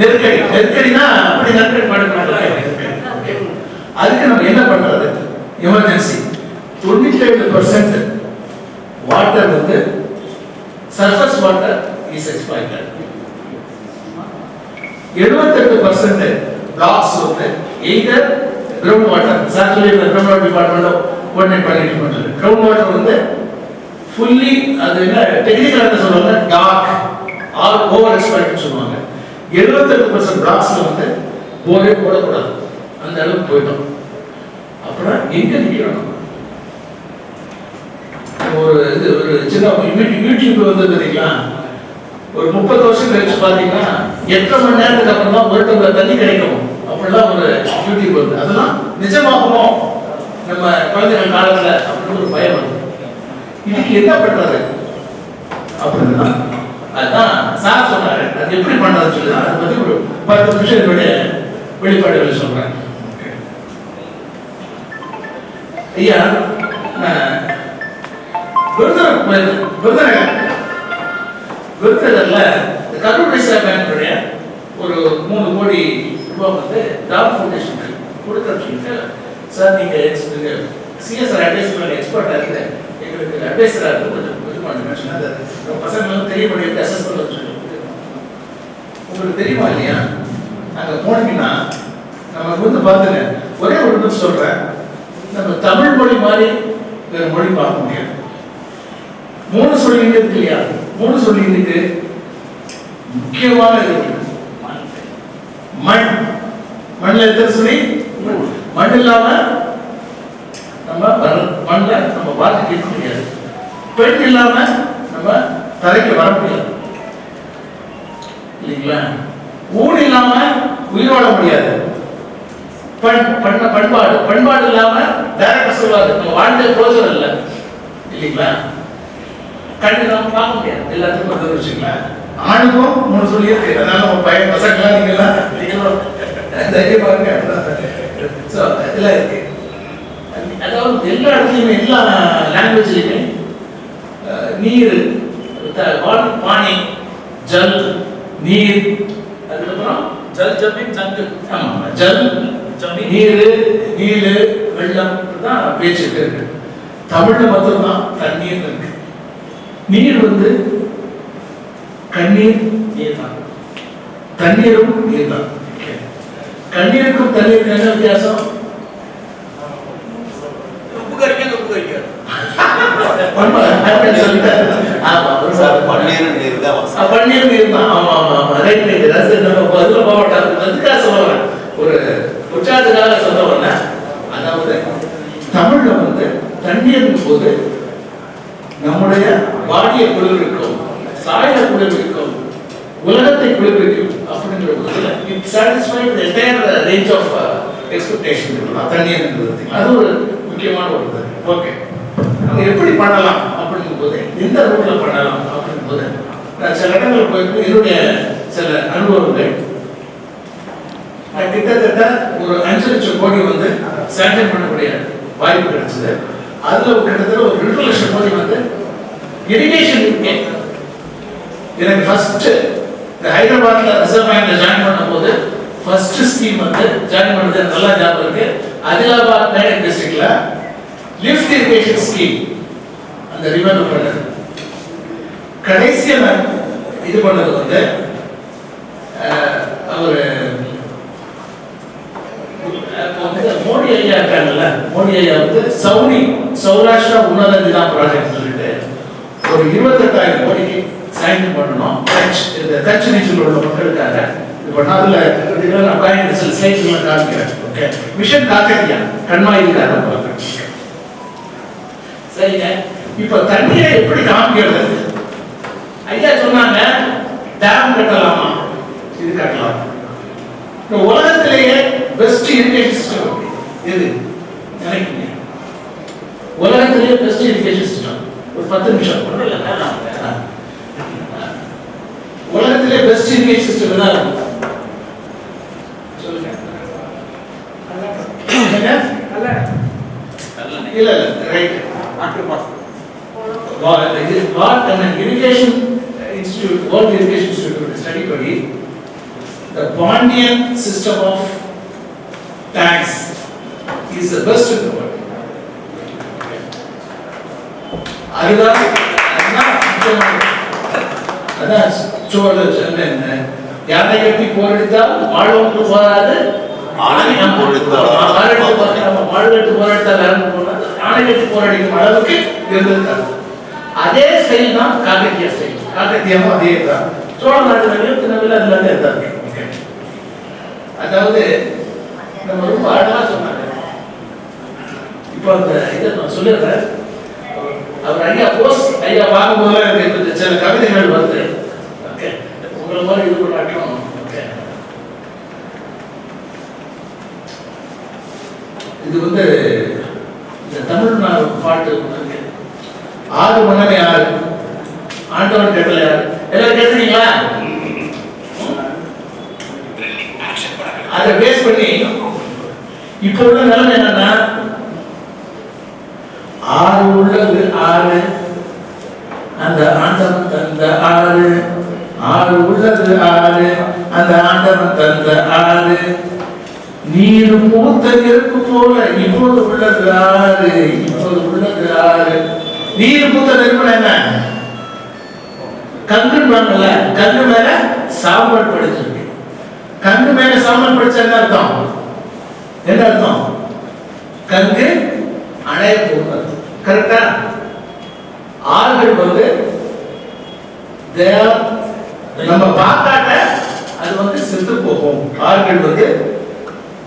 நெருக்கடினா அப்படி நெருக்கடி மாட்டேன். அதுக்கு நம்ம என்ன பண்றது? எமர்ஜென்சி 97% வாட்டர் வந்து surface water is exploited. 78% blocks வந்து எய்தர் கிரவுண்ட் வாட்டர், சார்ஜரி கிரவுண்ட் வாட்டர் டிபார்ட்மெண்ட் கோஆர்டினேட் பண்ணிட்டு பண்றது. கிரவுண்ட் வாட்டர் வந்து ஃபுல்லி அது என்ன டெக்னிக்கலா என்ன சொல்லுவாங்க, டார்க் ஆர் ஓவர் எக்ஸ்ப்ளாய்டட் சொல்லுவாங்க. 78% பிளாக்ஸ்ல வந்து போரே போடக்கூடாது, அந்த அளவுக்கு போயிட்டோம். அப்புறம் எங்க நிக்கிறோம்? ஒரு சின்ன யூடியூப் வந்து பார்த்தீங்களா, ஒரு 30 வருஷம் கழிச்சு பார்த்தீங்கன்னா 8 மணி நேரத்துக்கு அப்புறம் தான் ஒரு டம்ளர் தண்ணி கிடைக்கும் அப்படிலாம் ஒரு யூடியூப் வந்து, அதெல்லாம் நிஜமாகுமோ நம்ம குழந்தைகள் காலத்துல அப்படின்னு ஒரு பயம் வந்து. இதுக்கு என்ன பண்றது அப்படின்னா, அதான் சார் சொன்னாரு, அது எப்படி பண்றதுன்னு சொல்லி அதை பத்தி ஒரு 10 நிமிஷம் என்னுடைய வெளிப்பாடுகளை சொல்றேன். ஐயா, விருதுநகர்ல கரூர் வைஸ்யா பேங்குடைய ஒரு 3 கோடி ரூபாய் வந்து டாப் ஃபவுண்டேஷன் கொடுக்கறதுன்னு சொல்லிட்டு, சார் நீங்க சிஎஸ்ஆர் அட்வைசர் எக்ஸ்பர்ட்டா இருக்கு, எங்களுக்கு அட்வைசரா இருக்கு, கொஞ்சம் இது பண்ணுங்க. பசங்களுக்கு தெரியக்கூடிய அசஸ் பண்ண சொல்லி உங்களுக்கு தெரியுமா இல்லையா? அங்க போனீங்கன்னா நமக்கு வந்து பாத்துங்க, ஒரே ஒரு சொல்றேன், நம்ம தமிழ் மொழி மாதிரி வேற மொழி பார்க்க முடியாது. 3 சொல்லிட்டு இருக்கு இல்லையா? 3 சொல்லிட்டு முக்கியமான இருக்கு மண். மண்ணில் எத்தனை சொல்லி? மண் இல்லாம நம்ம மண்ணில் நம்ம வாழ்க்கை கேட்க முடியாது. பெண் இல்லாம நம்ம தரைக்கு வர முடியாது இல்லைங்களா? ஊன் இல்லாம உயிர் வாழ முடியாது. பண்பாடு இல்லாம டைரக்டா சொல்வாரு நம்ம வாழ்க்கை பிரோஜனம் இல்லை இல்லைங்களா? கண்ணு நாம பார்க்க முடியாது, எல்லாத்துக்கும் வந்து வச்சுங்களா. ஆணுக்கும் 3 சொல்லி இருக்கு, அதனால நம்ம பையன் பசங்களாம் நீங்களாம் தைரியமா இருங்க. இதெல்லாம் இருக்கு. அதாவது எல்லா இடத்துலையுமே எல்லா லாங்குவேஜ்லையுமே நீர், பானி, ஜல், நீர், அதுக்கப்புறம் ஜல் ஜமீன் ஜங்கல். ஆமா, ஜல் நீர், நீர், வெள்ளம் தான் பேச்சு இருக்கு. தமிழ்ல மட்டும்தான் தண்ணீர் இருக்கு. நீர் வந்து கண்ணீர், நீர் தான். தண்ணீரும் நீர் தான். கண்ணீருக்கும் தண்ணீருக்கும் என்ன வித்தியாசம்? உப்பு கறிக்க உப்பு கறிக்க பன்னீர் நீர் தான். ஆமா ஆமா ஆமா, ரைட் ரைட். அதுல போகட்டாங்க, அதுக்காக சொல்லுவேன், ஒரு உற்சாகத்துக்காக சொல்லுவேன். அதாவது தமிழ்ல வந்து தண்ணீர் போது நம்முடைய பாடியை குளிர்விக்கும், சாயல குளிர்விக்கும், உலகத்தை குளிர்விக்கும் அப்படிங்கிற போது it satisfied the entire range of expectation. தண்ணீர் என்பது அது ஒரு முக்கியமான ஒரு இது. ஓகே, நம்ம எப்படி பண்ணலாம் அப்படிங்கும் போது, எந்த ரூட்ல பண்ணலாம் அப்படிங்கும் போது, நான் சில இடங்கள் போயிட்டு என்னுடைய சில அனுபவங்கள், கிட்டத்தட்ட ஒரு 5 லட்சம் கோடி வந்து சாங்ஷன் பண்ணக்கூடிய வாய்ப்பு கிடைச்சது. அதுல கிட்டத்தட்ட ஒரு 2 லட்சம் கோடி வந்து இரிகேஷன். எனக்கு ஃபர்ஸ்ட் ஹைதராபாத்ல ரிசர்வ் பேங்க்ல ஜாயின் பண்ணும்போது ஃபர்ஸ்ட் ஸ்கீம் வந்து ஜாயின் பண்ணது நல்லா ஞாபகம் இருக்கு. ஆதிலாபாத் டைரக்ட் டிஸ்ட்ரிக்ட்ல லிஃப்ட் இரிகேஷன் ஸ்கீம் அந்த ரிவர் பண்ணது. கடைசியா நான் இது பண்ணது வந்து அவர் மோடி ஐயா இருக்காங்கல்ல, மோடி ஐயா வந்து சௌராஷ்டிரா உன்னத நிதா ப்ராஜெக்ட் சொல்லிட்டு ஒரு 28,000 கோடிக்கு சைன் பண்ணணும். கட்ச் நீச்சல் உள்ள மக்களுக்காக இது பண்ண. அதுல நான் பாயிண்ட் சில ஸ்லைட்லாம் காமிக்கிறேன். ஓகே, மிஷன் காக்கத்தியா கண்மாயிக்காக பார்க்குறேன். சரிங்க, இப்ப தண்ணீரை எப்படி காமிக்கிறது? ஐயா சொன்னாங்க டேம் கட்டலாமா, இது கட்டலாம். இந்த உலகத்திலேயே பெஸ்ட் இரிகேஷன் சிஸ்டம் எது நினைக்கிறீங்க? உலகத்திலேயே பெஸ்ட் இரிகேஷன் சிஸ்டம் ஒரு 10 நிமிஷம் உலகத்திலே பெஸ்ட் இரிகேஷன் சிஸ்டம் என்ன இருக்கும் சொல்லுங்க. இல்ல right. Irrigation Institute, World Irrigation Institute study படி the Bondian system of tax is the best in the world. அதுதான் சோழ யானை கட்டி போராடித்தால் வாழ்வுக்கு போராது ஆணை கட்டி போராடிக்கும் அளவுக்கு இருந்திருக்காங்க. அதே ஸ்டைல் தான் காக்கத்திய ஸ்டைல். காக்கத்தியமும் அதே தான். சோழ நாட்டில் திருநெல்வேலி அதுல இருந்து இருந்தாங்க. அதாவது நம்ம ரொம்ப அழகா சொன்னாங்க. இப்போ அந்த இதை நான் சொல்லிடுறேன். அவர் ஐயா போஸ் ஐயா பார்க்கும்போது எனக்கு சில கவிதைகள் வருது. ஓகே, உங்களை மாதிரி இது பண்ணாட்டும். ஓகே, இது வந்து இந்த தமிழ் பாட்டு ஆறு மன்னனை யாரு, ஆண்டவன் கேட்டல யாரு, எல்லாம் கேட்டீங்களா? அதை பேஸ் பண்ணி இப்ப உள்ள நிலைமை என்னன்னா, ஆறு உள்ளது ஆறு, அந்த ஆண்டவன் தந்த ஆறு, ஆறு உள்ளது ஆறு, அந்த ஆண்டவன் தந்த ஆறு, நீர் மூத்த நெருப்பு போல இப்போது உள்ளது ஆறு, இப்போது உள்ளது ஆறு. நீர் மூத்த நெருப்பு என்ன? கங்குன்பாங்கல்ல, கங்கு மேல சாம்பல் படிச்சிருக்கு. கங்கு மேல சாம்பல் படிச்சா என்ன அர்த்தம்? என்ன அர்த்தம்? கங்கு அணைய போகிறது. கரெக்டா? ஆறுகள் வந்து நம்ம பார்க்காட்ட அது வந்து செத்து போகும். ஆறுகள் வந்து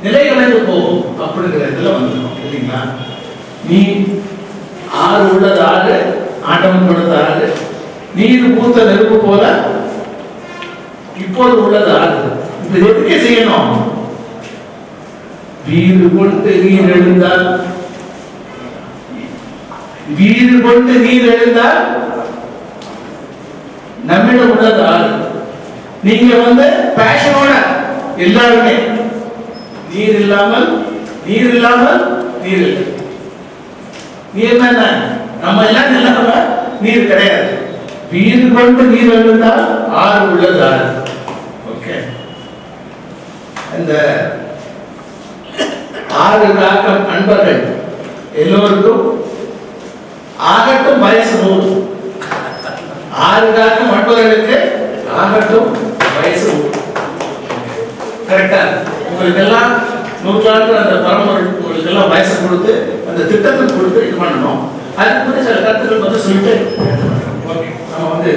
நிலைகளைந்து போகும் அப்படிங்கிற இதுல வந்துடும் இல்லைங்களா? நீ ஆறு உள்ளது ஆறு, ஆண்டவன் கொடுத்த ஆறு, நீர் பூத்த நெருப்பு போல இப்போது உள்ளது ஆறு. இப்ப எதுக்கே செய்யணும்? வீடு கொண்டு நீர் எழுந்தால், வீடு கொண்டு நீர் எழுந்தால் நம்மிடம் உள்ளது ஆறு. நீங்க வந்து பேஷனோட எல்லாருமே நீர் இல்லாமல் நீர் இல்லாமல் நீர் இல்லை. நீர் என்ன? நம்ம எல்லாம் இல்லாம நீர் கிடையாது. வீடு கொண்டு நீர் எழுந்தால் ஆறு உள்ளது ஆறு. ஓகே, இந்த ஆறு காக்கம் அன்பர்கள் எல்லோருக்கும் ஆகட்டும் வயசு 100. ஆறு காக்கம் அன்பர்களுக்கு ஆகட்டும் வயசு 100. கரெக்டா? உங்களுக்கு எல்லாம் நூற்றாண்டு அந்த பரம்பரை உங்களுக்கு எல்லாம் வயசை கொடுத்து அந்த திட்டத்துக்கு கொடுத்து இது பண்ணணும். அதுக்கு வந்து சில கருத்துக்கள் வந்து சொல்லிட்டு ஓகே நம்ம வந்து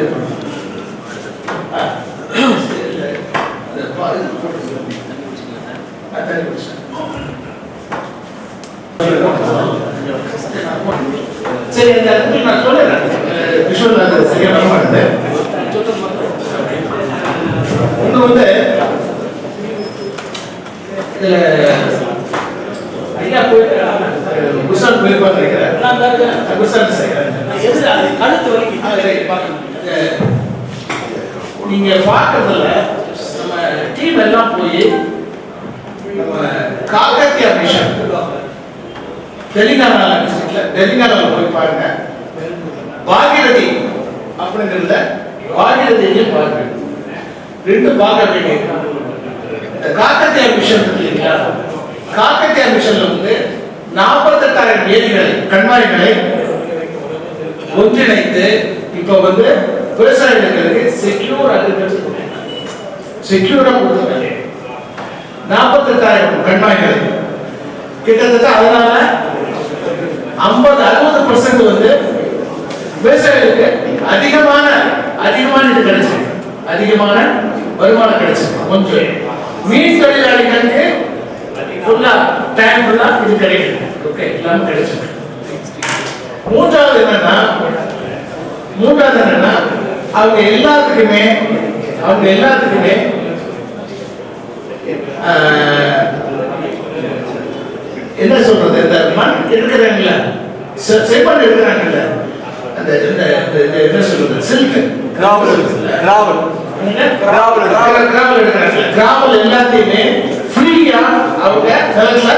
சரி, இந்த இடத்துல நான் சொல்லிடுறேன். விஷுவல் அது சரியா வர மாட்டேது. ஒன்று வந்து இதுல ஐயா போயிட்டு குசான் போயிருப்பாங்க நினைக்கிறேன். குசான் கழுத்து வரைக்கும் நீங்க பார்க்கறதுல நம்ம டீம் எல்லாம் போய் நம்ம காக்கத்தியா மிஷன் தெலுங்கானா டிஸ்ட்ரிக்ட்ல தெலுங்கானால போய் பாருங்க. பாகிரதி அப்படிங்கிறதுல பாகிரதியையும் பாருங்க. ரெண்டு பார்க்க வேண்டியது. இந்த காக்கத்தியா மிஷன் இல்லைங்களா? காக்கத்தியா மிஷன்ல வந்து 48,000 ஏரிகளை கண்மாய்களை ஒன்றிணைத்து இப்ப வந்து விவசாயிகளுக்கு செக்யூர் அக்ரிகல்ச்சர் செக்யூரா கொடுத்தாங்க. 48,000 கண்மாய்கள் கிட்டத்தட்ட அதனால 50-60% வந்து விவசாயிகளுக்கு அதிகமான இது கிடைச்சது, அதிகமான வருமானம் கிடைச்சது. கொஞ்சம் மீன் தொழிலாளிகளுக்கு ஃபுல்லா டைம் ஃபுல்லா இது கிடைக்குது. ஓகே, எல்லாமே கிடைச்சது. மூன்றாவது என்னன்னா அவங்க எல்லாத்துக்குமே என்ன சொல்றது, இந்த மண் எடுக்கிறாங்கல்ல, செம்மண் எடுக்கிறாங்கல்ல, அந்த என்ன சொல்றது, சில்க் கிராவல் எடுக்கிறாங்க. கிராவல் எல்லாத்தையுமே ஃப்ரீயா அவங்க நிலத்துல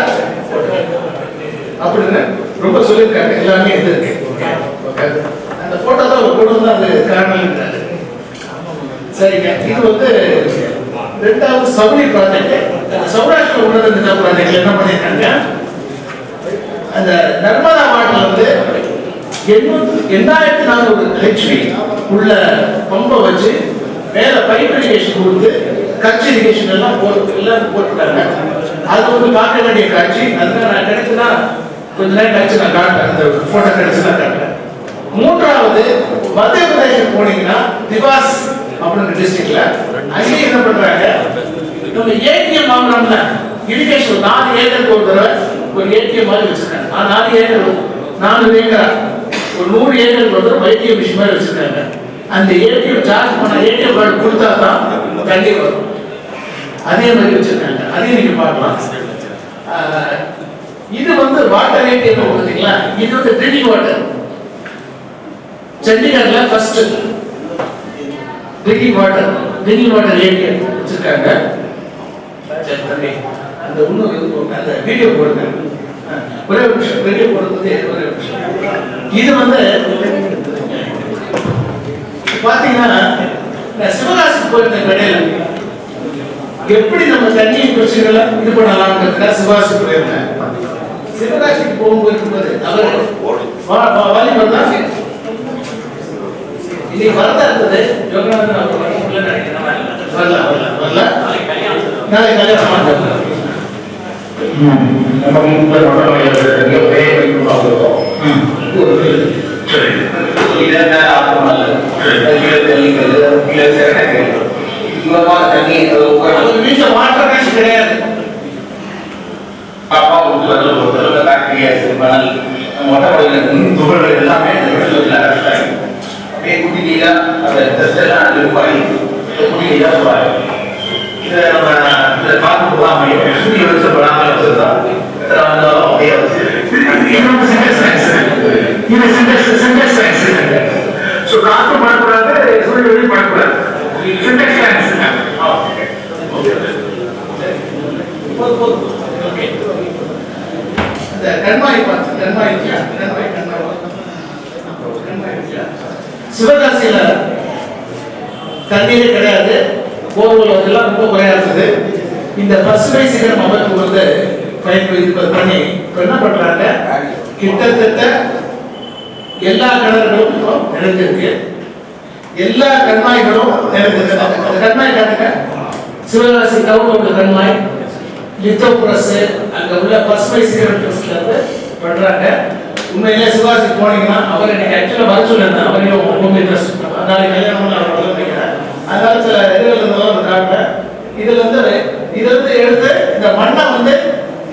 அப்படின்னு ரொம்ப சொல்லியிருக்காங்க. எல்லாமே இது இருக்கு. அந்த போட்டோ தான் கொண்டு வந்து அது காரணம். சரிங்க, இது வந்து ரெண்டாவது சவுரி ப்ராஜெக்ட். சௌராஷ்டிர உணவு திட்ட ப்ராஜெக்ட்ல என்ன பண்ணிருக்காங்க, அந்த நர்மதா வாட்டர்ல வந்து 8400 HP உள்ள பம்பை வச்சு மேல பைப் இரிகேஷன் கொடுத்து கட்சி இரிகேஷன் எல்லாம் போட்டுட்டாங்க. அது வந்து பார்க்க வேண்டிய காட்சி. அதுதான் நான் கிடைச்சுன்னா கொஞ்ச நேரம் கழிச்சு நான் காட்டுறேன், அந்த போட்டோ கிடைச்சுன்னா காட்டுறேன். மூன்றாவது மத்திய பிரதேசம் போனீங்கன்னா திவாஸ் அப்படின்ற டிஸ்ட்ரிக்ட்ல அங்கே என்ன பண்றாங்க, நம்ம ஏடிஎம் வாங்குறோம்ல இரிகேஷன் 4 ஏக்கருக்கு ஒரு தடவை ஒரு ஏடிஎம் மாதிரி வச்சிருக்காங்க. 4 ஏக்கர் 4 ஏக்கரா ஒரு 100 ஏக்கருக்கு ஒரு தடவை ஏடிஎம் மிஷின் மாதிரி வச்சிருக்காங்க. அந்த ஏடிஎம் சார்ஜ் பண்ண ஏடிஎம் கார்டு கொடுத்தா தான் தண்ணி வரும். அதே மாதிரி வச்சிருக்காங்க, அதையும் நீங்க பார்க்கலாம். இது வந்து வாட்டர் ஏடிஎம் பார்த்தீங்களா, இது வந்து ட்ரிங்கிங் வாட்டர். சண்டிகர்ல ஃபர்ஸ்ட் ட்ரிங்கிங் வாட்டர் ஏடிஎம் வச்சிருக்காங்க. அந்த அந்த வீடியோ போடுங்க, ஒரே நிமிஷம் வீடியோ போடுறது ஒரே நிமிஷம். இது வந்து பாத்தீங்கன்னா சிவகாசிக்கு போயிருந்த கடையில எப்படி நம்ம தண்ணி பிரச்சனைகளை இது பண்ணலாம்ன்றதுக்காக சிவகாசி போயிருந்தேன். சிவகாசிக்கு போகும்போது அவர் வாலிபர் தான் இன்னைக்கு வரதா இருந்தது. நாளை கல்யாணம் வீட்டுல வாட்டர் காசு கிடையாது. அப்பா வீட்டுல பேக்டரியா மொட்டை துகள்கள் எல்லாமே அப்படியே குடிநீரா அந்த டெஸ்ட் எல்லாம் குடிநீரா சொல்றாங்க. இதை நம்ம இதை காத்து போகாம சூரிய வெளிச்சம் படாமல் வச்சிருந்தா அப்படியே வச்சு காத்து படக்கூடாது, சூரிய வெளி படக்கூடாது. சிவகாசியில தண்ணீரே கிடையாது, போர்வெல் எல்லாம் ரொம்ப குறையா இருக்குது. இந்த பசுமை சிகரம் அமைப்பு வந்து பண்ணி என்ன பண்றாங்க, கிட்டத்தட்ட எல்லா கிணறுகளும் நிறைஞ்சிருக்கு, எல்லா கண்மாய்களும் நிறைஞ்சிருக்கு. அந்த கண்மாய் காட்டுங்க, சிவகாசி டவுன் கண்மாய், லித்தோபுரஸ், அங்க உள்ள பசுமை சிகரம் ட்ரஸ்ட்ல இருந்து பண்றாங்க. உண்மையிலே சிவாசி போனீங்கன்னா அவர் எனக்கு ஆக்சுவலா வர சொல்லியிருந்தேன், அவரையும் ரொம்ப இன்ட்ரெஸ்ட். நாளைக்கு கல்யாணம் அதனால சில இதுகள் இருந்தாலும் காட்டுறேன். இதுல இருந்து எடுத்து இந்த மண்ணை வந்து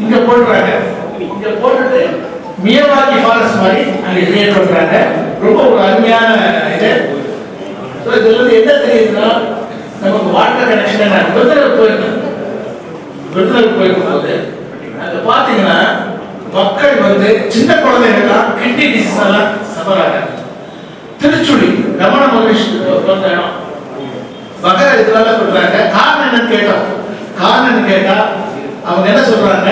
இங்க போடுறாங்க. இங்க போட்டுட்டு மியவாக்கி ஃபாரஸ்ட் மாதிரி அங்க கிரியேட் பண்றாங்க. ரொம்ப ஒரு அருமையான இது. இதுல இருந்து என்ன தெரியுதுன்னா, நமக்கு வாட்டர் கனெக்ஷன் நான் விருதுநகர் போயிருக்கும் போது அங்க பாத்தீங்கன்னா மக்கள் வந்து சின்ன குழந்தைகள்லாம் கிட்னி டிசீஸ் எல்லாம் சஃபராங்க. திருச்சுழி ரமண மகரிஷி பிறந்த இடம் மகர இதனால சொல்றாங்க. காரணம் என்னன்னு கேட்டோம். காரணம் கேட்டா அவங்க என்ன சொல்றாங்க,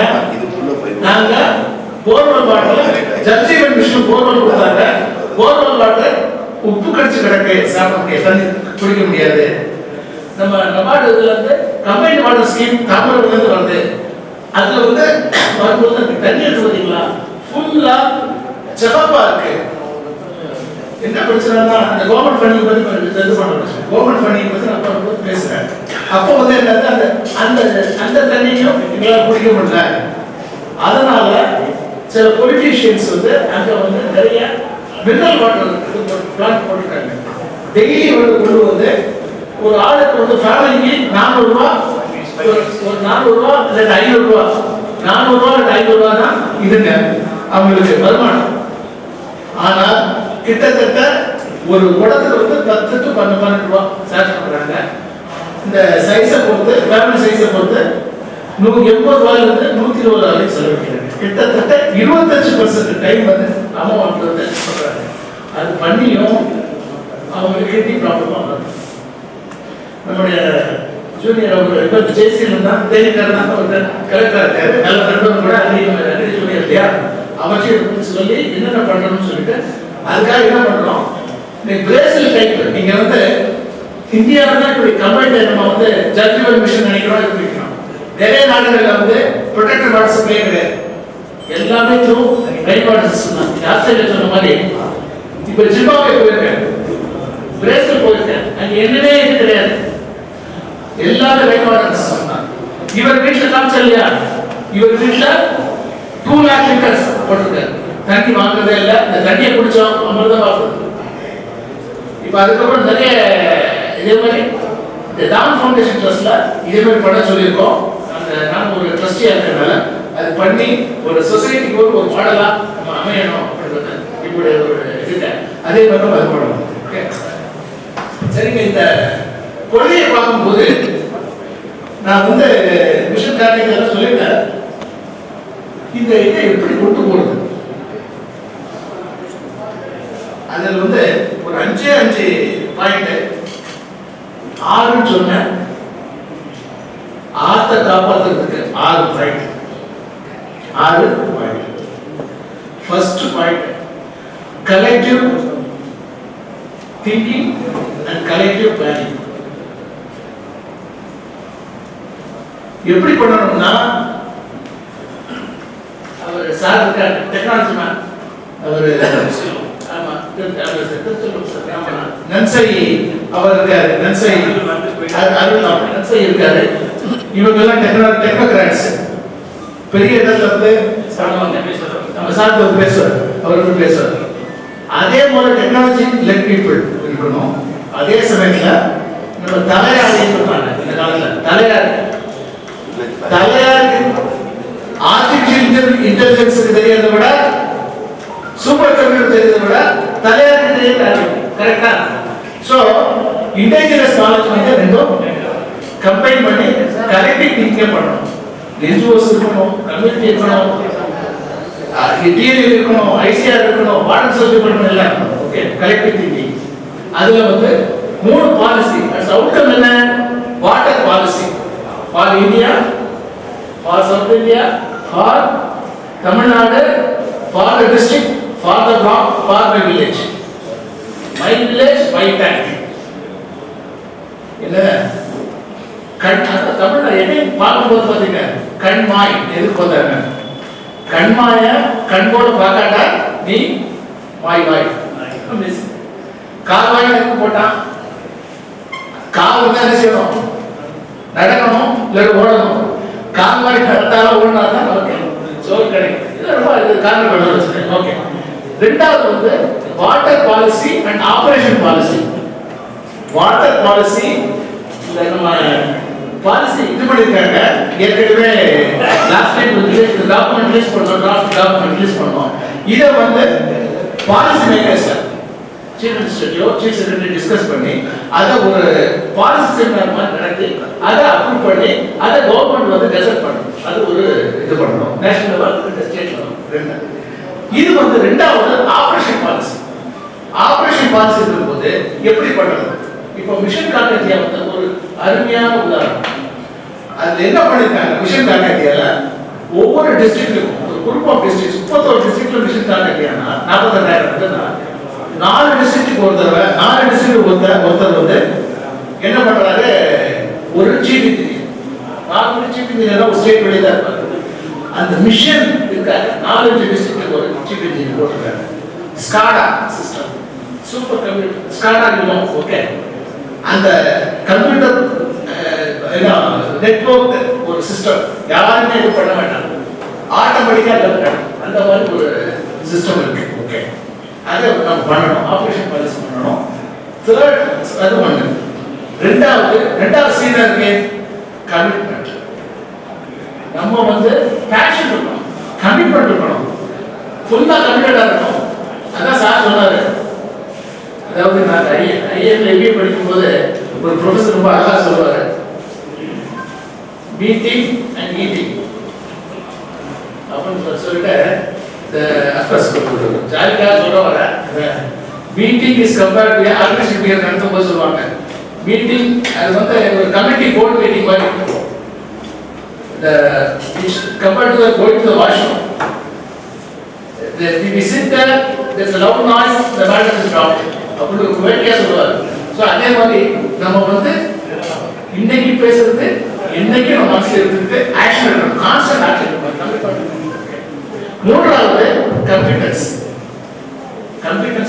நாங்க borewell water Jal Jeevan mission borewell கொடுத்தாங்க, போர்வெல் வாட்டர் உப்பு கடிச்சு கிடக்கு, சாப்பிட முடியாது, தண்ணி குடிக்க முடியாது. நம்ம நபார்டு இதுல இருந்து கம்பைன்ட் வாட்டர் ஸ்கீம் தாமிரபரணி இருந்து வருது. அதுல வந்து வரும்போது தண்ணி எடுத்து பார்த்தீங்களா ஃபுல்லா செவப்பா இருக்கு. என்ன பிரச்சனைனா அந்த கவர்மெண்ட் ஃபண்டிங் பத்தி இது பண்ணுறோம். கவர்மெண்ட் ஃபண்டிங் பத்தி நான் அப்போ பேசுறேன். அப்போ வந்து என்னது அந்த அந்த தண்ணியும் எங்களால் குடிக்க முடியல. அதனால சில பொலிட்டீஷியன்ஸ் வந்து அங்க வந்து நிறைய மினரல் வாட்டர் பிளான்ட் போட்டுருக்காங்க. டெய்லி வந்து கொண்டு வந்து ஒரு ஆளுக்கு வந்து ஃபேமிலிக்கு 400 ரூபாய், ஒரு 400 ரூபாய் இல்லை 500 ரூபாய், 400 ரூபாய் இல்லை 500 ரூபாய் தான் இதுங்க அவங்களுக்கு வருமானம். ஆனால் கிட்டத்தட்ட ஒரு குடத்துக்கு வந்து 10 to 12 ரூபாய் சார்ஜ் பண்றாங்க. இந்த சைஸை பொறுத்து, ஃபேமிலி சைஸை பொறுத்து 180 ரூபாயிலிருந்து 120 ரூபாய் வரைக்கும் செலவழிக்கிறாங்க. கிட்டத்தட்ட 25% டைம் வந்து அமௌண்ட் வந்து பண்றாங்க. அது பண்ணியும் அவங்களுக்கு கிட்னி ப்ராப்ளம் ஆகும். நம்முடைய ஜூனியர் அவர் ஜெய்சியில் தான் தேனிக்கார் தான் ஒரு கலெக்டராக இருக்காரு. நல்ல நண்பர் கூட அக்ரி ஜூனியர் இல்லையா, அவற்றை சொல்லி என்னென்ன பண்றோம்னு சொல்லிட்டு அதுக்காக என்ன பண்றோம், பிரேசில் டைப் நீங்க வந்து இந்தியாவில் தான் இப்படி கம்பைன்ட் நம்ம வந்து ஜட்ஜ்மெண்ட் மிஷன் நினைக்கிறோம் இருக்கணும். நிறைய நாடுகளில் வந்து ப்ரொடெக்டட் வாட்டர் சப்ளை கிடையாது, எல்லாமே த்ரூ ரைன் வாட்டர் சிஸ்டம் தான். ஆஸ்திரேலியா சொன்ன மாதிரி இப்போ ஜிம்பாப்வே போயிருக்கேன், பிரேசில் போயிருக்கேன், அங்கே என்னவே இது கிடையாது, எல்லாமே ரைன் வாட்டர் சிஸ்டம் தான். இவர் வீட்டில் காமிச்சா இல்லையா, இவர் வீட்டில் 2 lakh லிட்டர்ஸ் போட்டிருக்காரு, தண்ணி வாங்குறதே இல்லை, இந்த தண்ணியை குடிச்சோம் அமிர்தம் வாங்குறது. இப்போ அதுக்கப்புறம் நிறைய இதே மாதிரி இந்த டான் ஃபவுண்டேஷன் ட்ரஸ்ட்ல இதே மாதிரி பண்ண சொல்லியிருக்கோம். அந்த நான் ஒரு ட்ரஸ்டியா இருக்கிறதுனால அது பண்ணி ஒரு சொசைட்டிக்கு ஒரு மாடலா நம்ம அமையணும் அப்படின்றது இப்படி ஒரு இதுல அதே மாதிரி நம்ம அது பண்ணணும். ஓகே, சரிங்க. இந்த கொள்கையை பார்க்கும்போது நான் வந்து மிஷன் கார்டியெல்லாம் சொல்லிட்டேன். இந்த இதை எப்படி கொண்டு போறது, அதில் வந்து ஒரு 5 பாயிண்ட் 6 சொன்னேன். 6 காப்பாற்றுறதுக்கு 6 point. First point collective thinking and collective planning. எப்படி பண்ணணும்னா, அவர் சார் இருக்கார் டெக்னாலஜி மேன், அவர் நன்சை அவர் இருக்காரு, நன்சை இருக்காரு. இவங்க எல்லாம் டெக்னோகிராட்ஸ், பெரிய இடத்துல வந்து நம்ம சார் பேசுவார், அவர் பேசுவார். அதே போல டெக்னாலஜி லெட் பீப்புள் இருக்கணும். அதே சமயத்துல நம்ம தலையாரி சொல்றாங்க இந்த காலத்துல, தலையாரி ஆர்டிபிஷியல் இன்டெலிஜென்ஸ் தெரியறதை விட சூப்பர் கம்ப்யூட்டர் தெரிஞ்சதை விட தலையாரி தெரியாது. கரெக்டா? சோ இன்டெலிஜென்ஸ் நாலேஜ் வந்து ரெண்டும் கம்பைன் பண்ணி கலெக்டிவ் திங்கிங் பண்ணணும். என்ஜிஓஸ் இருக்கணும், கம்யூனிட்டி இருக்கணும், டிஎல்இ இருக்கணும், ஐசிஆர் இருக்கணும், வாட்டர் சர்வே பண்ணணும், எல்லாம். Okay, collective thinking. அதுல வந்து 3 பாலிசி. அவுட்கம் என்ன? Water policy for India, for South India, for Tamil Nadu, for the district, for the block, for my village. My village my tank. என்ன தமிழ்நாடு என்ன பார்க்கும்போது பாத்தீங்க, கண்மாய் எதுக்கு பார்த்தாங்க? கண்மாய கண்போட பார்க்காட்டா நீ வாய் வாய். கால் வாய் எதுக்கு போட்டான்? கால் வந்து என்ன செய்யணும்? நடக்கணும், இல்லை ஓடணும். கால் வாய் நடத்தாலும் ஓடினா தான் ஓகே சோறு கிடைக்கும். இது ரொம்ப காரணம். ஓகே, ரெண்டாவது வந்து water policy and operation policy. Water policy நம்ம பாலிசி இது பண்ணிருக்காங்க ஏற்கனவே. லாஸ்ட் டைம் ஒரு டாக்குமெண்ட் ரிலீஸ் பண்ணோம், டிராஃப்ட் டாக்குமெண்ட் ரிலீஸ் பண்ணோம். இதை வந்து பாலிசி மேக்கர்ஸ் சீஃப் மினிஸ்டரையோ சீஃப் செக்ரட்டரி டிஸ்கஸ் பண்ணி அதை ஒரு பாலிசி செமினார் மாதிரி நடத்தி அதை அப்ரூவ் பண்ணி அதை கவர்மெண்ட் வந்து கெசட் பண்ணணும். அது ஒரு இது பண்ணணும், நேஷனல் லெவல், ஸ்டேட் லெவல். இது வந்து ரெண்டாவது ஆபரேஷன் பாலிசி. ஆபரேஷன் பாலிசி இருக்கும்போது எப்படி பண்றது? இப்போ மிஷன் கார்டியா வந்து ஒரு அருமையான உதாரணம். அதுல என்ன பண்ணிருக்காங்க? மிஷன் கார்டியால ஒவ்வொரு டிஸ்ட்ரிக்ட்லயும் ஒரு குரூப் ஆஃப் டிஸ்ட்ரிக்ட்ஸ், 31 டிஸ்ட்ரிக்ட்ல மிஷன் கார்டியானா 42,000 4 டிஸ்ட்ரிக்ட்டுக்கு ஒரு தடவை 4 டிஸ்ட்ரிக்ட் ஒருத்தர் வந்து என்ன பண்றாரு? ஒரு சீஃப் இன்ஜினியர், 4 சீஃப் இன்ஜினியர் ஒரு ஸ்டேட் வெளியே தான் இருப்பாரு. அந்த மிஷன் இருக்காரு, 4 டிஸ்ட்ரிக்ட்டுக்கு ஒரு சீஃப் இன்ஜினியர் போட்டிருக்காரு. SCADA system, super computer SCADA இல்லையா? ஓகே, அந்த கம்ப்யூட்டர் நெட்வொர்க் ஒரு சிஸ்டம் யாருமே இது பண்ண வேண்டாம், ஆட்டோமேட்டிக்கா அந்த மாதிரி ஒரு சிஸ்டம் இருக்கு. ஓகே, அதை நம்ம பண்ணணும், ஆபரேஷன் பாலிசி பண்ணணும். தேர்ட் அது ஒன்று. ரெண்டாவது சீனா இருக்கு கமிட்மெண்ட். நம்ம வந்து பேஷன் இருக்கணும், கமிட்மெண்ட் இருக்கணும், ஃபுல்லா கமிட்டடா இருக்கணும். அதான் சார் சொன்னாரு. அதாவது நான் ஐஏஎம்ல எம்பிஏ படிக்கும்போது ஒரு ப்ரொஃபஸர் ரொம்ப அழகா சொல்லுவாரு, மீட்டிங் அண்ட் ஈட்டிங் அப்படின்னு சொல்லிட்டு ஜாலிக்காக சொல்ல வர meeting is compared to organisation பியர் நடத்தும்போது சொல்லுவாங்க. மீட்டிங் அது வந்து ஒரு கமிட்டி போர்டு மீட்டிங் மாதிரி இருக்கும். Compared to going to the washroom. We sit there, there's a loud noise, the matter is dropped. அப்படி ஒரு வேடிக்கையா சொல்லுவார். ஸோ அதே மாதிரி நம்ம வந்து இன்னைக்கு பேசுறது இன்னைக்கு நம்ம மனசுல இருந்து ஆக்ஷன் எடுக்கணும், கான்ஸ்டன்ட் ஆக்ஷன் எடுக்கணும். மூன்றாவது கம்ப்யூட்டர்ஸ்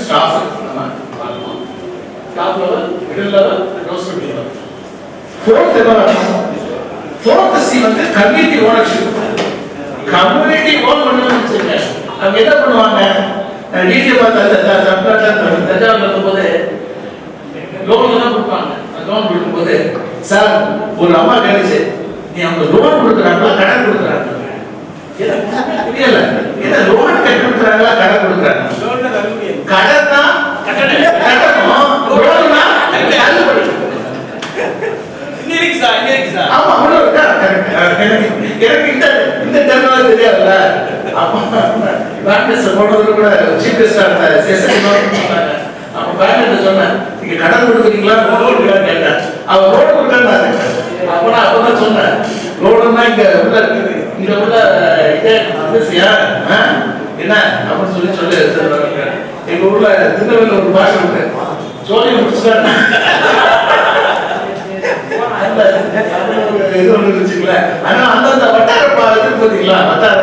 ஸ்டாஃப் நம்ம பார்ப்போம். Top level, middle level, roster level. Fourth C வந்து கம்யூனிட்டி ஓனர்ஷிப். கம்யூனிட்டி ஓன் பண்ணணும்னு வச்சுங்க. அவங்க என்ன பண்ணுவாங்க, டிடிஏ தஞ்சாவூர்ல இருக்கும்போது லோன் தான் கொடுப்பாங்க. லோன் கொடுக்கும்போது சார் ஒரு அம்மா கேட்டுச்சு, நீ அவங்க லோன் கொடுக்குறாங்களா கடன் கொடுக்குறாங்க? புரியல, என்ன லோன் கொடுக்குறாங்களா கடன் கொடுக்குறாங்க? கடன் தான் கட்டணும், லோன்னா தள்ளுபடி. ஆமா, எனக்கு இந்த டெர்மினாலஜி தெரியாதுல்ல. அப்ப பேங்க்ஸ் போடுறது கூட சீஃப் கெஸ்டா இருந்தாரு. அப்ப பேங்க் சொன்னேன், நீங்க கடன் கொடுக்குறீங்களா லோன் கொடுக்குறீங்களா கேட்டேன். அவன் லோன் கொடுக்கறாரு. அப்ப நான் அப்பதான் சொன்னேன், லோன்னா இங்க உள்ள இதே என்ன அப்படின்னு சொல்லி எங்க ஊர்ல திருநெல்வேலியில் ஒரு பாஷை உண்டு, சொல்லி முடிச்சுட்டாங்க. இது ஒண்ணு இருந்துச்சுங்களா. ஆனா அந்தந்த வட்டார பார்த்தீங்களா, வட்டார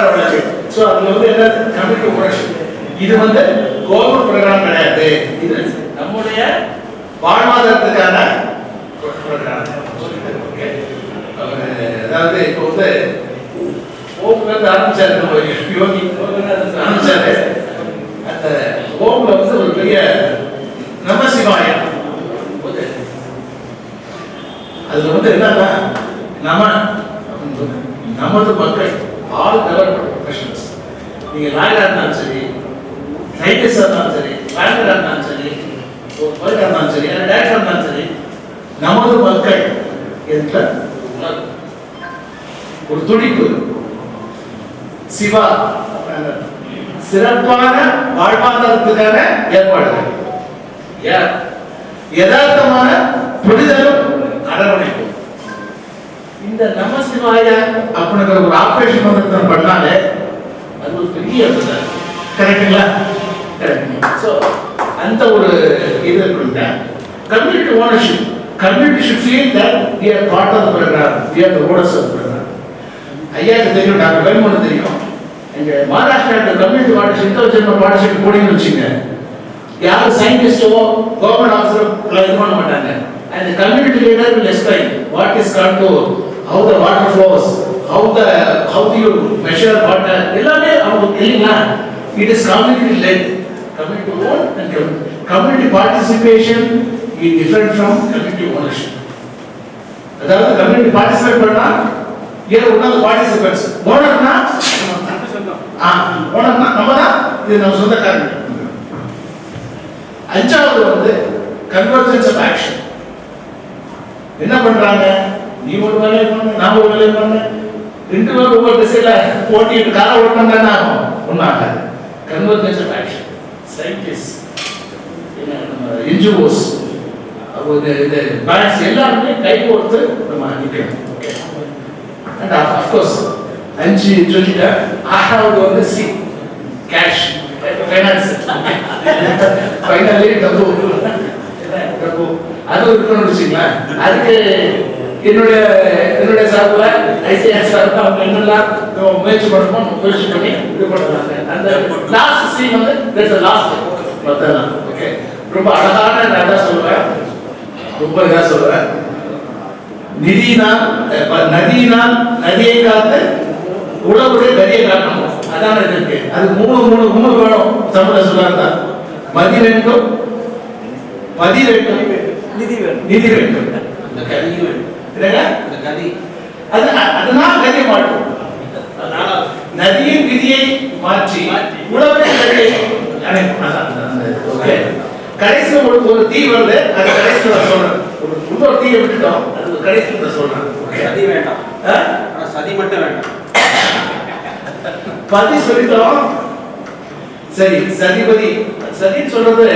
வழக்கு. சோ அதுல வந்து என்ன கம்ப்யூட்டர் ப்ரொடக்ஷன், இது வந்து கவர்மெண்ட் ப்ரோக்ராம் கிடையாது, இது நம்முடைய வாழ்வாதாரத்துக்கான ப்ரோக்ராம். அதாவது இப்போ வந்து ஹோம்ல இருந்து ஆரம்பிச்சாரு யோகி ஆரம்பிச்சாரு. அந்த ஹோம்ல வந்து ஒரு பெரிய நமசிவாயம், அதுல வந்து என்னன்னா நமது மக்கள் ஆல் டெவலப்மெண்ட் ப்ரொஃபஷனல்ஸ், நீங்க லாயரா இருந்தாலும் சரி, சயின்டிஸ்டா இருந்தாலும் சரி, பேங்கரா இருந்தாலும் சரி, ஒரு பர்கா இருந்தாலும் சரி, டேரக்டரா இருந்தாலும் சரி, நமது மக்கள் என்ற ஒரு துடிப்பு. சிவா சிறப்பான வாழ்வாதாரத்துக்கான ஏற்பாடுகள், யதார்த்தமான புரிதலும் அரவணைப்பு. இந்த நமசிவாய அப்படிங்கிற ஒரு ஆபரேஷன் வந்து பண்ணாலே அது ஒரு பெரிய கரெக்டுங்களா? ஸோ அந்த ஒரு இது இருக்குங்க. Community ownership, community should feel that we are part of the program, we are the owners of the program. ஐயாக்கு தெரியும், டாக்டர் வேல்மோகன் தெரியும். எங்க மகாராஷ்டிரா கம்யூனிட்டி வாட்டர்ஷிப் இன்டர்ஜென்டல் வாட்டர்ஷிப் போடிங்கன்னு வச்சுங்க, யாரும் சயின்டிஸ்டோ கவர்மெண்ட் ஆஃபீஸரோ இது பண்ண மாட்டாங்க. And the community leader will explain what is contour, how the water flows, how do you measure water. எல்லாமே அவங்க இல்லைங்களா? It is community led, community owned and community participation is different from community ownership. அதாவது community participate பண்ணா here உள்ள participants, ownerனா ownerனா நம்ம தான், இது நம்ம சொந்தக்காரங்க. அஞ்சாவது வந்து convergence of action. என்ன பண்றாங்க, நீ ஒரு வேலையை பண்ண, நான் ஒரு வேலையை பண்ண, ரெண்டு பேரும் ஒவ்வொரு திசையில போட்டிட்டு கால ஓட்டம் தானே ஆகும், ஒன்னாக. Convergence of action, scientist, NGOs, இது பேங்க்ஸ் எல்லாருமே கை கோர்த்து நம்ம நிற்கணும். ஓகே, அண்ட் ஆஃப்கோர்ஸ் 5 சொல்லிட்டேன். ஆறாவது வந்து சி, கேஷ், ஃபைனான்ஸ். ஃபைனலி டபு அது இருக்கணும்னு வச்சுங்களேன். அதுக்கு என்னுடைய சார்பில் ஐசிஐஎஸ் சார்பில் அவங்க என்னெல்லாம் முயற்சி பண்ணி இது பண்ணுறாங்க. அந்த லாஸ்ட் சீன் வந்து லாஸ்ட் மொத்தம். ஓகே, ரொம்ப அழகான நான் தான் சொல்லுவேன், ரொம்ப இதாக சொல்லுவேன். நதியினால் நதியை காத்து உழவுடைய நதியை காட்டணும், அதான் இருக்கு. அது மூணு வேணும். தமிழ சொல்றாங்க, மதி வேண்டும், மதி வேண்டும், நிதி வேண்டும், அந்த கதி வேண்டும். அந்த கதி அதனால் கதியை மாற்றும். நதியின் விதியை மாற்றி உழவை நதியை ஓகே. கடைசியில் ஒரு தீ வருது, அது கடைசியில் நான் சொல்றேன். இன்னொரு தீயை விட்டுட்டோம், அது கடைசியில் நான் சொல்றேன். சதி வேண்டாம், சதி மட்டும் வேண்டாம். பதி சொல்லிட்டோம். சரி, சதிபதி, சதின்னு சொல்றது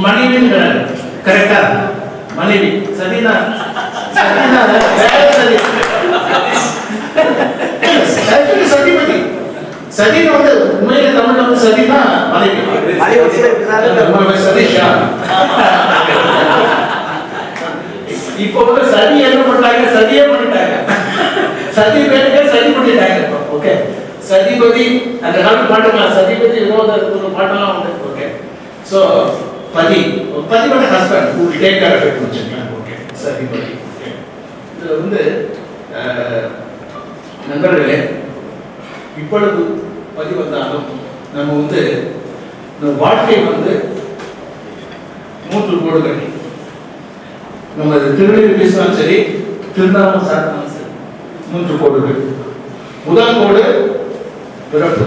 மனைவின்னு கரெக்டா? மனைவி சதினா சதிபதி. சதின்னு வந்து உண்மையில தமிழ்ல வந்து சதினா மனைவி. சதீஷா இப்போ வந்து சதி என்ன பண்ணாங்க, சதியே பண்ணிட்டாங்க. சதி பேருக்கே சதி பண்ணிட்டாங்க. ஓகே, சதிபதி அந்த காலத்து பாட்டுக்கலாம், சதிபதி விரோத பாட்டெல்லாம் உண்டு. ஓகே, ஸோ பதி பதிவோட husband who will take care of it வச்சுக்கலாம். ஓகே, சதிபதி. இது வந்து நண்பர்களே, இப்பொழுது பதி வந்தாலும் நம்ம வந்து இந்த வாழ்க்கை வந்து 3 கோடுகள். நம்ம திருநெல்வேலி பேசினாலும் சரி, திருநாமம் சாத்தினாலும் சரி, 3 கோடுகள். முதல் கோடு பிறப்பு,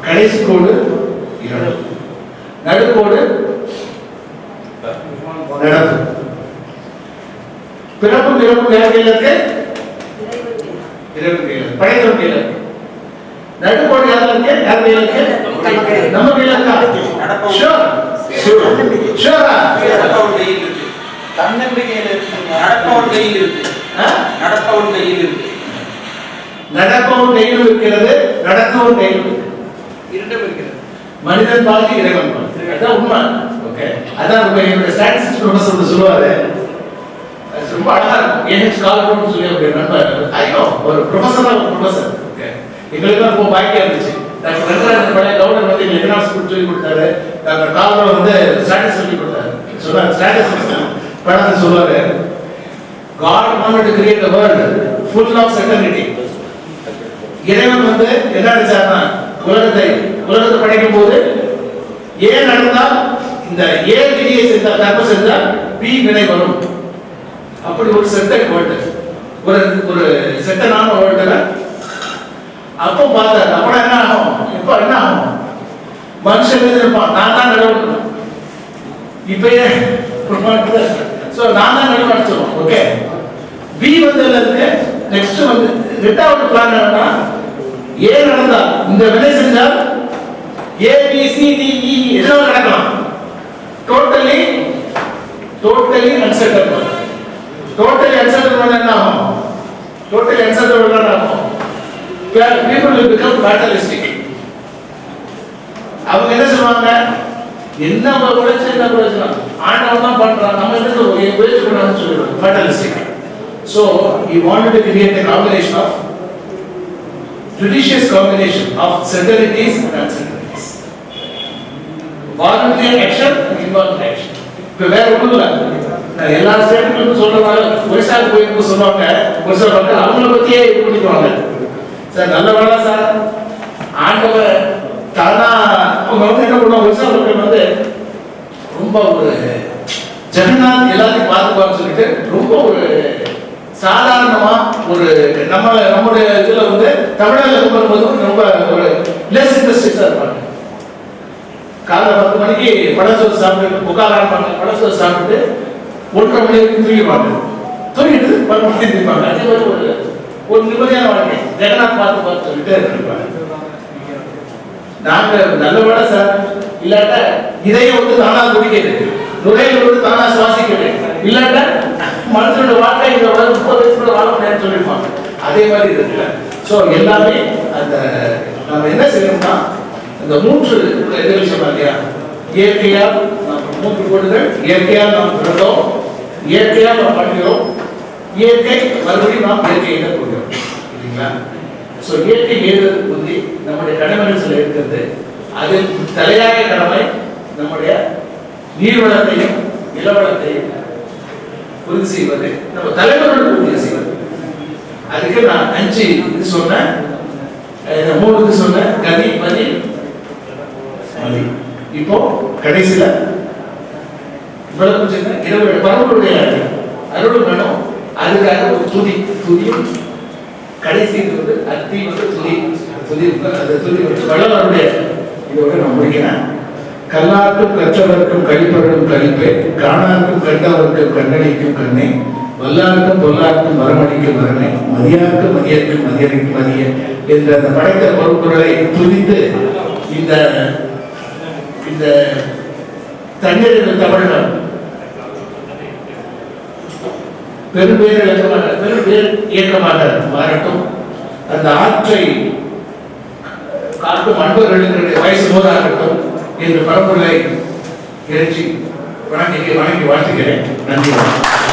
கடைசி கோடு இறப்பு, நடுக்கோடு நடப்பு. பிறப்பும் இறப்பும் யார் கையில் இருக்கு? இறைவன் கையில் இருக்கு, படைத்தவன் கையில் இருக்கு. நடுக்கோடு யார் இருக்கு? யார் கையில் இருக்கு? நம்ம கையில் இருக்கா? ஷூர் ஷூரா? தன்னம்பிக்கையில் இருக்கு, நடப்பவன் கையில் இருக்கு. நடப்பவன் கையில் இருக்கு. நடப்பவன் கையில் இருக்கிறது, நடக்கவும் கையில் இருக்கு. இரண்டும் இருக்கிறது. மனிதன் பாதி இறைவன் பாதி, அதான் உண்மை. ஓகே, அதான் என்னோட ஸ்டாட்டிஸ்டிக்ஸ் ப்ரொஃபஸர் சொல்லுவாரு, ரொம்ப அழகா இருக்கும். ஏஹெச் கால்ரோன்னு சொல்லி ஒரு நண்பர், ஐயோ ஒரு ப்ரொஃபஸர். ஓகே, எங்களுக்கு ரொம்ப பாக்கியா இருந்துச்சு. டாக்டர் வெங்கடாஜன் பழைய கவர்னர் வந்து எங்களுக்கு எக்கனாமிக்ஸ் சொல்லி கொடுத்தாரு. டாக்டர் கால்ரோ வந்து ஸ்டாட்டிஸ்டிக்ஸ் சொல்லி கொடுத்தாரு. சொன்னார் ஸ்டாட்டிஸ்டிக்ஸ் படத்தை சொல்லுவாரு, God wanted to create a world full of certainty. இறைவன் வந்து என்ன நினைச்சார்னா, உலகத்தை படைக்கும் போது ஏன் நடந்தால் இந்த ஏ விதியை செஞ்சால் தப்பு செஞ்சால் பி வினை வரும். அப்படி ஒரு செட்டட் வேர்ல்டு, ஒரு செட்டனான வேர்ல்டுல அப்போ பார்த்தாரு. அப்புறம் என்ன ஆகும்? இப்போ என்ன ஆகும்? மனுஷன் இருப்பான், நான் தான் நடவடிக்கணும். இப்பயே சோ நான் தான் நடவடிச்சோம். ஓகே, பி வந்து இருக்கு. நெக்ஸ்ட் வந்து ரெண்டாவது பிளான் என்னன்னா, ஏ நடந்தால் இந்த வினை செஞ்சால் ஏ பி சி டி இ எல்லாம் நடக்கலாம். Totally uncertain. டோட்டலி அன்சர்டன் என்ன ஆகும்? டோட்டலி அன்சர்டன் என்ன ஆகும்? people will become fatalistic. அவங்க என்ன சொல்லுவாங்க, என்ன உழைச்சலாம் ஆண்டவன் தான் பண்றான், நம்ம என்ன உழைச்சு பண்ணான்னு சொல்லிடுவாங்க. fatalistic. So he wanted to create a combination of judicious combination of certainties and uncertainties. Voluntary action and involuntary action. இப்போ வேற ஒன்றும் இல்லை, எல்லா ஸ்டேட்டுக்கும் சொல்றவங்க ஒரிசாவுக்கு போய் சொல்லுவாங்க, ஒரிசா மக்கள் அவங்கள பத்தியே இது பண்ணிக்குவாங்க. சார் நல்ல வேலை சார், ஆண்டவர் தானா அவங்க வந்து என்ன பண்ணுவாங்க, ஒரிசா மக்கள் வந்து ரொம்ப ஒரு ஜெகநாத் எல்லாத்தையும் பார்த்துப்பான்னு சொல்லிட்டு ரொம்ப ஒரு சாதாரணமா ஒரு நம்முடைய இதுல வந்து தமிழ்நாட்டில் வரும்போது ரொம்ப ஒரு லெஸ் இன்ட்ரெஸ்டிங்ஸா இருப்பாங்க. காலைல 10 மணிக்கு பழசோறு சாப்பிட்டு புகாரான பழசோறு சாப்பிட்டு 1:30 மணி வரைக்கும் தூங்கிட்டு 10 மணிக்கு இருப்பாங்க. அதே மாதிரி ஒரு நிம்மதியான வாழ்க்கை ஜெகநாத் பார்த்து சொல்லிட்டு இருப்பாங்க. நாங்க நல்ல வேலை சார், இல்லாட்ட இதயம் வந்து தானா துடிக்கிறது, நுரையீரல் வந்து தானா சுவாசிக்கிறது, இல்லாட்ட மனுஷனோட வாழ்க்கை இந்த 30 வயசுக்குள்ள வாழ முடியாதுன்னு சொல்லியிருப்பாங்க. அதே மாதிரி இருக்குல்ல. ஸோ எல்லாமே அந்த நம்ம என்ன செய்யணும்னா, இந்த 3 எது விஷயம் இல்லையா, இயற்கையால் நாம் 3 கோடுகள், இயற்கையால் நாம் பிறந்தோம், இயற்கையால் நாம் பண்ணுகிறோம், இயற்கை மறுபடியும் நாம் இயற்கையை போகிறோம் இல்லைங்களா. ஸோ இயற்கை ஏறுவதற்கு முந்தி நம்முடைய கடமைகள் சில இருக்கிறது. அதில் தலையாய கடமை நம்முடைய நீர்வளத்தையும் நிலவளத்தையும் உறுதி செய்வது, நம்ம தலைவர்களுக்கு உறுதி செய்வது. அதுக்கு நான் 5 இது சொன்னேன், 3 இது சொன்னேன், கதி மதி மதி. இப்போ கடைசியில இவ்வளவு இரவு பரவலுடைய அருள் வேணும். அதுக்காக ஒரு துதியும் கடைசி வந்து அத்தி வந்து துதி அந்த துதி வந்து வள்ளலாருடைய இதோட நான் முடிக்கிறேன். கல்லாருக்கும் கற்றவர்க்கும் கழிப்பவர்க்கும் கழிப்பே, காணாருக்கும் கண்டவர்க்கும் கண்ணடிக்கும் கண்ணே, வல்லாருக்கும் பொல்லாருக்கும் மரமடிக்கும் மரணே, மதியாருக்கும் மதியருக்கும் மதியரைக்கும் மதிய என்ற அந்த படைத்த பொருட்களை துதித்து இந்த இந்த தண்ணீர் தமிழகம் பெரும்பேர் இயக்கமாக மாறட்டும். அந்த ஆற்றை காட்டும் அன்பர்களுடைய வயசு போதாகட்டும் என்று பரப்புரை இறைச்சி வணங்கி வாழ்த்துகிறேன். நன்றி.